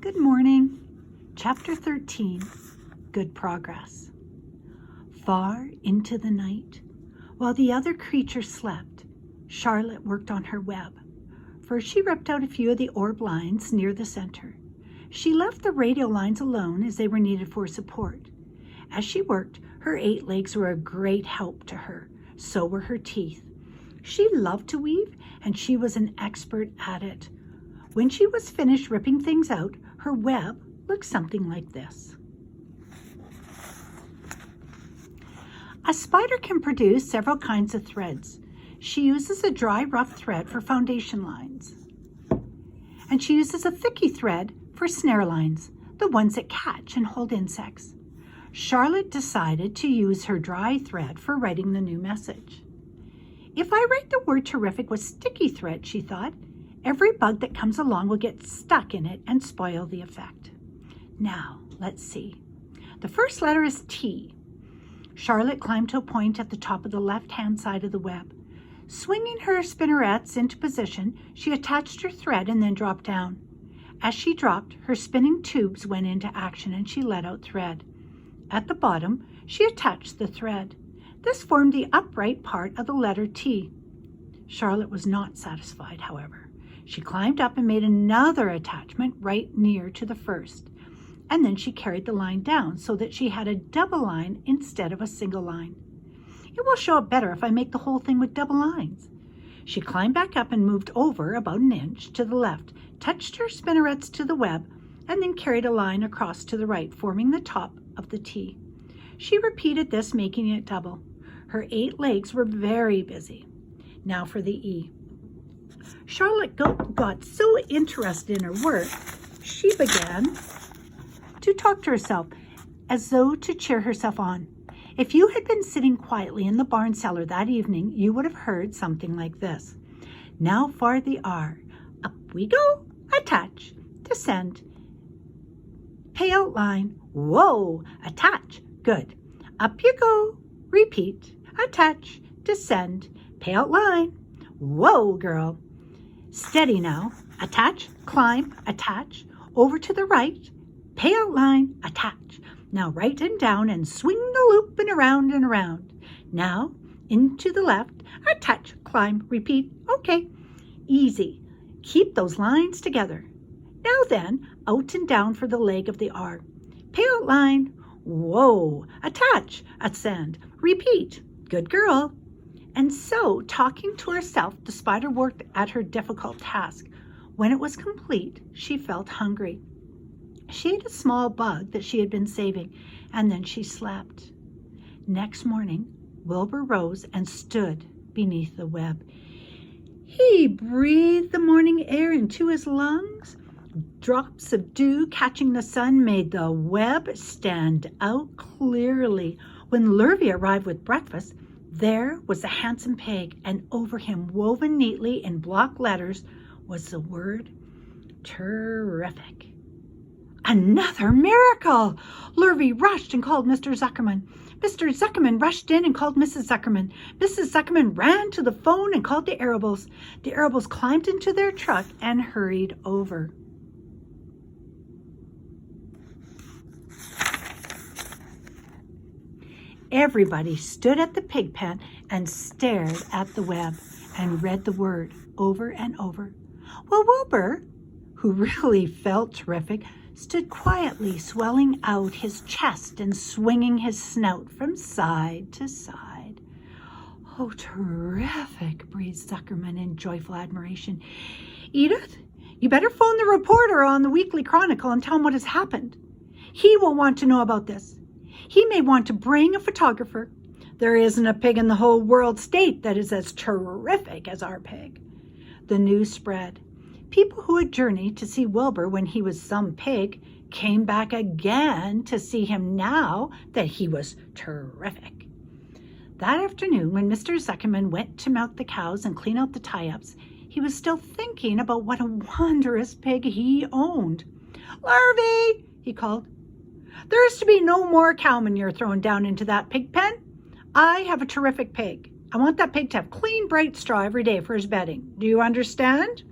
Good morning. Chapter 13, Good Progress. Far into the night, while the other creatures slept, Charlotte worked on her web. First, she ripped out a few of the orb lines near the center. She left the radial lines alone as they were needed for support. As she worked, her 8 legs were a great help to her. So were her teeth. She loved to weave, and she was an expert at it. When she was finished ripping things out, her web looked something like this. A spider can produce several kinds of threads. She uses a dry, rough thread for foundation lines. And she uses a thicky thread for snare lines, the ones that catch and hold insects. Charlotte decided to use her dry thread for writing the new message. If I write the word terrific with sticky thread, she thought, every bug that comes along will get stuck in it and spoil the effect. Now, let's see. The first letter is T. Charlotte climbed to a point at the top of the left-hand side of the web. Swinging her spinnerets into position, she attached her thread and then dropped down. As she dropped, her spinning tubes went into action and she let out thread. At the bottom, she attached the thread. This formed the upright part of the letter T. Charlotte was not satisfied, however. She climbed up and made another attachment right near to the first. And then she carried the line down so that she had a double line instead of a single line. It will show up better if I make the whole thing with double lines. She climbed back up and moved over about an inch to the left, touched her spinnerets to the web, and then carried a line across to the right, forming the top of the T. She repeated this, making it double. Her 8 legs were very busy. Now for the E. Charlotte got so interested in her work, she began to talk to herself as though to cheer herself on. If you had been sitting quietly in the barn cellar that evening, you would have heard something like this. Now for the R. Up we go, attach, descend, pay out line, whoa, attach, good. Up you go, repeat, attach, descend, pay out line, whoa, girl. Steady now, attach, climb, attach, over to the right, pay out line, attach. Now right and down and swing the loop and around and around. Now into the left, attach, climb, repeat. Okay, easy. Keep those lines together. Now then, out and down for the leg of the R. Pay out line, whoa, attach, ascend, repeat. Good girl. And so, talking to herself, the spider worked at her difficult task. When it was complete, she felt hungry. She ate a small bug that she had been saving, and then she slept. Next morning, Wilbur rose and stood beneath the web. He breathed the morning air into his lungs. Drops of dew catching the sun made the web stand out clearly. When Lurvy arrived with breakfast, there was the handsome pig, and over him, woven neatly in block letters, was the word terrific. Another miracle! Lurvy rushed and called Mr. Zuckerman. Mr. Zuckerman rushed in and called Mrs. Zuckerman. Mrs. Zuckerman ran to the phone and called the Arables. The Arables climbed into their truck and hurried over. Everybody stood at the pig pen and stared at the web and read the word over and over. Well, Wilbur, who really felt terrific, stood quietly swelling out his chest and swinging his snout from side to side. Oh, terrific, breathed Zuckerman in joyful admiration. Edith, you better phone the reporter on the Weekly Chronicle and tell him what has happened. He will want to know about this. He may want to bring a photographer. There isn't a pig in the whole world state that is as terrific as our pig. The news spread. People who had journeyed to see Wilbur when he was some pig came back again to see him now that he was terrific. That afternoon, when Mr. Zuckerman went to milk the cows and clean out the tie-ups, he was still thinking about what a wondrous pig he owned. Lurvy, he called. There is to be no more cow manure thrown down into that pig pen. I have a terrific pig. I want that pig to have clean, bright straw every day for his bedding. Do you understand?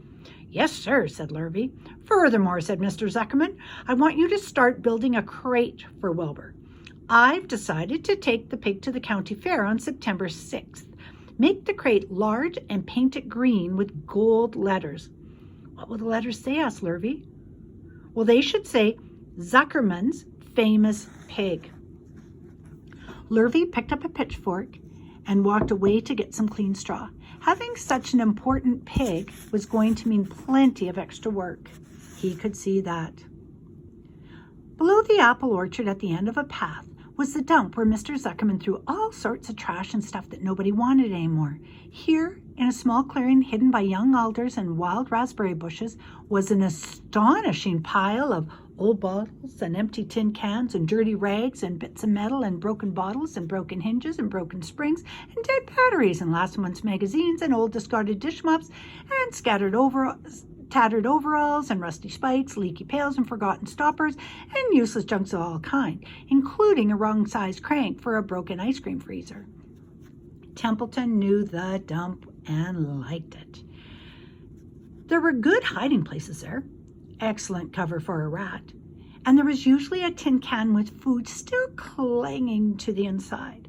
Yes, sir, said Lurvy. Furthermore, said Mr. Zuckerman, I want you to start building a crate for Wilbur. I've decided to take the pig to the county fair on September 6th. Make the crate large and paint it green with gold letters. What will the letters say? Asked Lurvy. Well, they should say Zuckerman's famous pig. Lurvy picked up a pitchfork and walked away to get some clean straw. Having such an important pig was going to mean plenty of extra work. He could see that. Below the apple orchard at the end of a path was the dump where Mr. Zuckerman threw all sorts of trash and stuff that nobody wanted anymore. Here, in a small clearing hidden by young alders and wild raspberry bushes, was an astonishing pile of old bottles and empty tin cans and dirty rags and bits of metal and broken bottles and broken hinges and broken springs and dead batteries and last month's magazines and old discarded dish mops and tattered overalls and rusty spikes, leaky pails and forgotten stoppers, and useless junks of all kind, including a wrong-sized crank for a broken ice cream freezer. Templeton knew the dump and liked it. There were good hiding places there, excellent cover for a rat, and there was usually a tin can with food still clinging to the inside.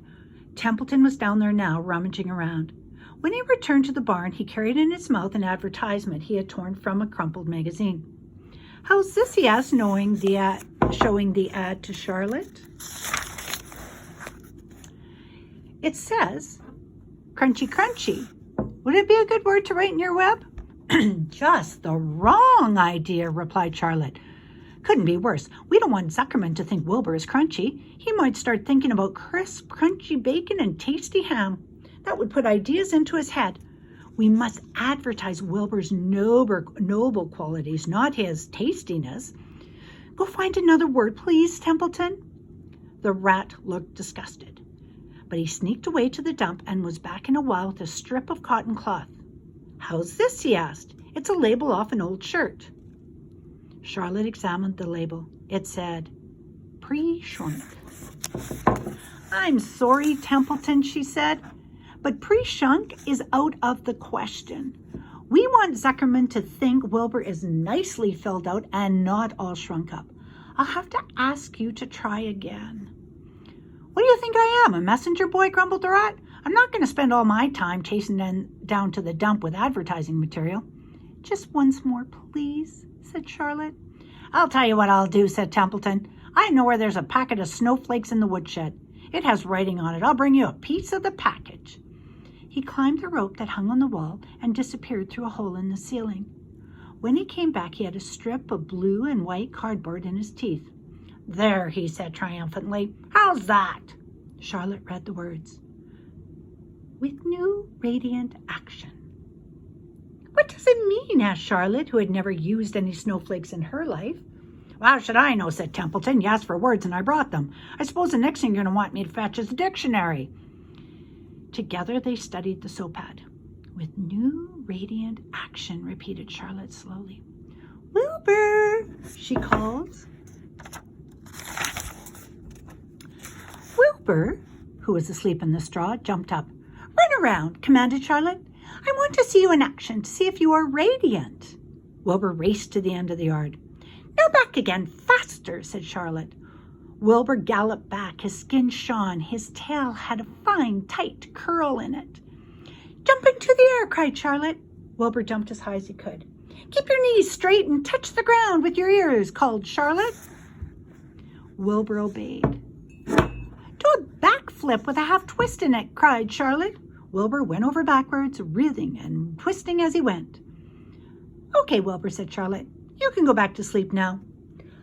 Templeton was down there now, rummaging around. When he returned to the barn, he carried in his mouth an advertisement he had torn from a crumpled magazine. How's this? He asked, showing the ad to Charlotte. It says, crunchy, crunchy. Would it be a good word to write in your web? Just the wrong idea, replied Charlotte. Couldn't be worse. We don't want Zuckerman to think Wilbur is crunchy. He might start thinking about crisp, crunchy bacon and tasty ham. That would put ideas into his head. We must advertise Wilbur's noble qualities, not his tastiness. Go find another word, please, Templeton. The rat looked disgusted, but he sneaked away to the dump and was back in a while with a strip of cotton cloth. How's this? He asked. It's a label off an old shirt. Charlotte examined the label. It said, pre-shrunk. I'm sorry, Templeton, she said, but pre-shrunk is out of the question. We want Zuckerman to think Wilbur is nicely filled out and not all shrunk up. I'll have to ask you to try again. What do you think I am, a messenger boy? Grumbled the rat. I'm not going to spend all my time chasing them down to the dump with advertising material. Just once more, please, said Charlotte. I'll tell you what I'll do, said Templeton. I know where there's a packet of snowflakes in the woodshed. It has writing on it. I'll bring you a piece of the package. He climbed the rope that hung on the wall and disappeared through a hole in the ceiling. When he came back, he had a strip of blue and white cardboard in his teeth. There, he said triumphantly. How's that? Charlotte read the words. With new radiant action. What does it mean? Asked Charlotte, who had never used any snowflakes in her life. Well, how should I know, said Templeton. You asked for words and I brought them. I suppose the next thing you're going to want me to fetch is a dictionary. Together they studied the soapad. With new radiant action, repeated Charlotte slowly. Wilbur, she called. Wilbur, who was asleep in the straw, jumped up. Run around, commanded Charlotte. I want to see you in action, to see if you are radiant. Wilbur raced to the end of the yard. Now back again, faster, said Charlotte. Wilbur galloped back. His skin shone. His tail had a fine, tight curl in it. Jump into the air, cried Charlotte. Wilbur jumped as high as he could. Keep your knees straight and touch the ground with your ears, called Charlotte. Wilbur obeyed. Do a backflip with a half twist in it, cried Charlotte. Wilbur went over backwards, writhing and twisting as he went. Okay, Wilbur, said Charlotte. You can go back to sleep now.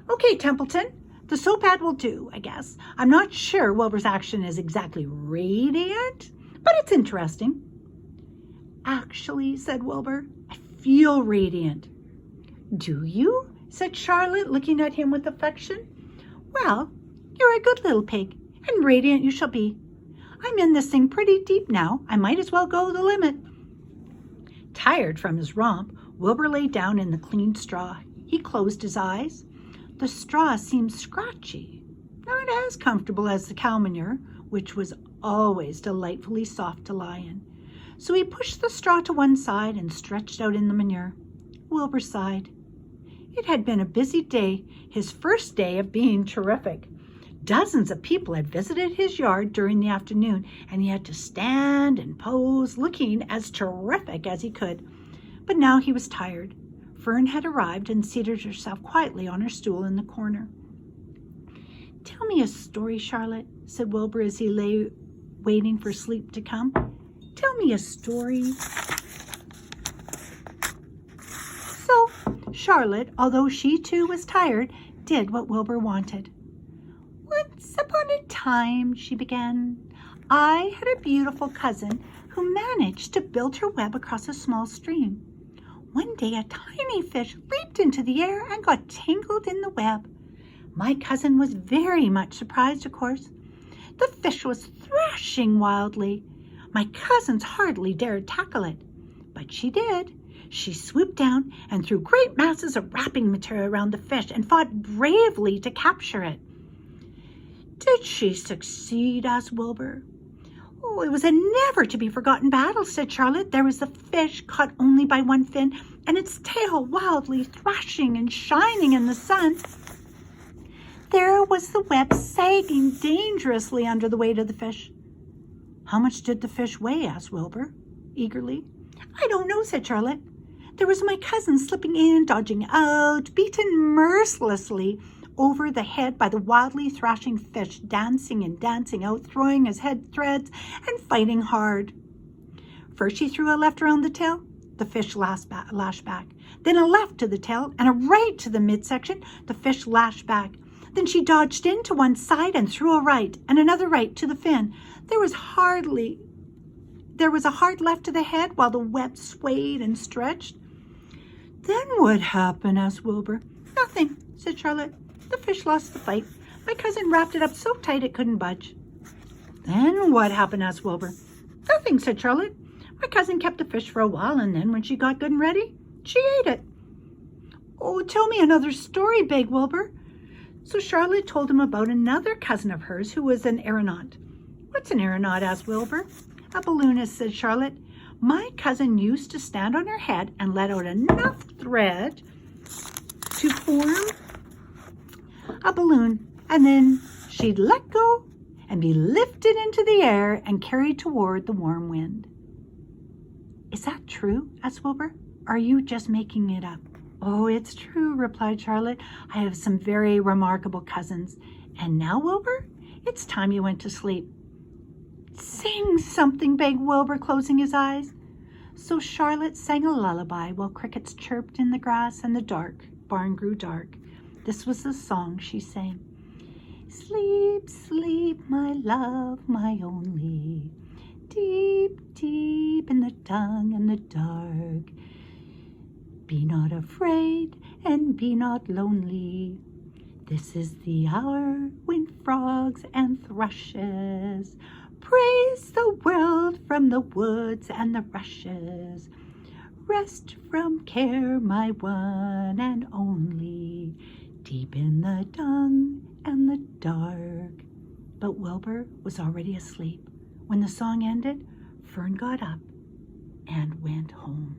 Okay, Templeton. The soapad will do, I guess. I'm not sure Wilbur's action is exactly radiant, but it's interesting. Actually, said Wilbur, I feel radiant. Do you? Said Charlotte, looking at him with affection. Well, you're a good little pig, and radiant you shall be. I'm in this thing pretty deep now. I might as well go the limit. Tired from his romp, Wilbur lay down in the clean straw. He closed his eyes. The straw seemed scratchy, not as comfortable as the cow manure, which was always delightfully soft to lie in. So he pushed the straw to one side and stretched out in the manure. Wilbur sighed. It had been a busy day, his first day of being terrific. Dozens of people had visited his yard during the afternoon, and he had to stand and pose, looking as terrific as he could. But now he was tired. Fern had arrived and seated herself quietly on her stool in the corner. "Tell me a story, Charlotte," said Wilbur as he lay waiting for sleep to come. "Tell me a story." So Charlotte, although she too was tired, did what Wilbur wanted. "Once upon a time," she began, "I had a beautiful cousin who managed to build her web across a small stream. One day a tiny fish leaped into the air and got tangled in the web. My cousin was very much surprised, of course. The fish was thrashing wildly. My cousins hardly dared tackle it, but she did. She swooped down and threw great masses of wrapping material around the fish and fought bravely to capture it." "Did she succeed?" asked Wilbur. "Oh, it was a never-to-be-forgotten battle," said Charlotte. "There was the fish caught only by one fin, and its tail wildly thrashing and shining in the sun. There was the web sagging dangerously under the weight of the fish." "How much did the fish weigh?" asked Wilbur eagerly. "I don't know," said Charlotte. "There was my cousin slipping in, dodging out, beaten mercilessly over the head by the wildly thrashing fish, dancing and dancing out, throwing his head threads and fighting hard. First she threw a left around the tail. The fish lashed back. Then a left to the tail and a right to the midsection. The fish lashed back. Then she dodged in to one side and threw a right and another right to the fin. There was a hard left to the head while the web swayed and stretched." "Then what happened?" asked Wilbur. "Nothing," said Charlotte. "The fish lost the fight. My cousin wrapped it up so tight it couldn't budge." "Then what happened?" asked Wilbur. "Nothing," said Charlotte. "My cousin kept the fish for a while, and then when she got good and ready, she ate it." "Oh, tell me another story," begged Wilbur. So Charlotte told him about another cousin of hers who was an aeronaut. "What's an aeronaut?" asked Wilbur. "A balloonist," said Charlotte. "My cousin used to stand on her head and let out enough thread to form a balloon, and then she'd let go and be lifted into the air and carried toward the warm wind." "Is that true?" asked Wilbur. "Are you just making it up?" "Oh, it's true," replied Charlotte. "I have some very remarkable cousins. And now, Wilbur, it's time you went to sleep." "Sing something," begged Wilbur, closing his eyes. So Charlotte sang a lullaby while crickets chirped in the grass and the barn grew dark. This was the song she sang. "Sleep, sleep, my love, my only, deep, deep in the tongue and the dark. Be not afraid and be not lonely. This is the hour when frogs and thrushes praise the world from the woods and the rushes. Rest from care, my one and only, deep in the dung and the dark." But Wilbur was already asleep. When the song ended, Fern got up and went home.